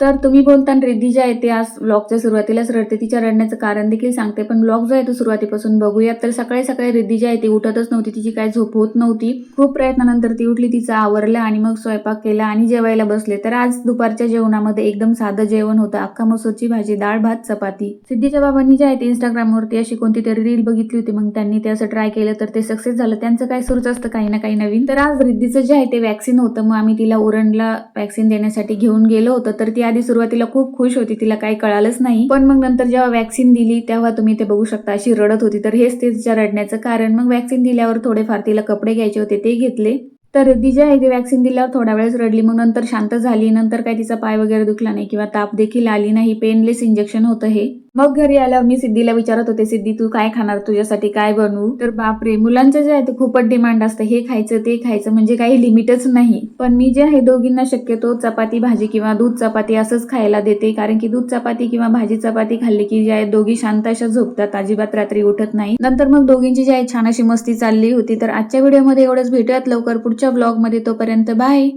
तर तुम्ही बोलताना रिद्धी जी आहे ती आज व्लॉगच्या सुरुवातीलाच रडते. तिच्या रडण्याचं कारण देखील सांगते. पण व्लॉग जो आहे तो सुरुवातीपासून बघूयात. तर सकाळी सकाळी रिद्धी जी आहे ती उठतच नव्हती. तिची काही झोप होत नव्हती. खूप प्रयत्नानंतर ती उठली, तिचं आवरलं आणि मग स्वयंपाक केला आणि जेवायला बसले. तर आज दुपारच्या जेवणामध्ये एकदम साधं जेवण होतं. अख्खा मसूरची भाजी, डाळ भात, चपाती. सिद्धीच्या बाबांनी जे आहे ते इंस्टाग्रामवरती अशी कोणती तरी रील बघितली होती. मग त्यांनी ते असं ट्राय केलं तर ते सक्सेस झालं. त्यांचं काय सुरूच असतं काही ना काही नवीन. तर आज रिद्धीचं जे आहे ते वॅक्सिन होतं. मग आम्ही तिला उरणला वॅक्सिन देण्यासाठी घेऊन गेलो होतो. तर ती आधी सुरुवातीला खूप खुश होती, तिला काही कळालंच नाही. पण मग नंतर जेव्हा वॅक्सिन दिली तेव्हा तुम्ही ते बघू शकता अशी रडत होती. तर हेच तिच्या रडण्याचं कारण. मग वॅक्सिन दिल्यावर थोडेफार तिला कपडे घ्यायचे होते, ते घेतले. तर रिद्धी जी आहे ती वॅक्सिन दिल्यावर थोड्या वेळेस रडली. मग नंतर शांत झाली. नंतर काही तिचा पाय वगैरे दुखला नाही किंवा ताप देखील आली नाही. पेनलेस इंजेक्शन होतं हे. मग घरी आल्यावर मी सिद्धीला विचारत होते, सिद्धी तू काय खाणार, तुझ्यासाठी काय बनवू? तर बापरे, मुलांचं जे आहे ते खूपच डिमांड असतं, हे खायचं ते खायचं, म्हणजे काही लिमिटच नाही. पण मी जे आहे दोघींना शक्यतो चपाती भाजी किंवा दूध चपाती असंच खायला देते. कारण की दूध चपाती किंवा भाजी चपाती खाल्ली की जे आहे दोघी शांत अशा झोपतात, अजिबात रात्री उठत नाही. नंतर मग दोघींची जी आहे छान अशी मस्ती चालली होती. तर आजच्या व्हिडिओमध्ये एवढंच. भेटूयात लवकर पुढच्या ब्लॉग मध्ये. तोपर्यंत बाय.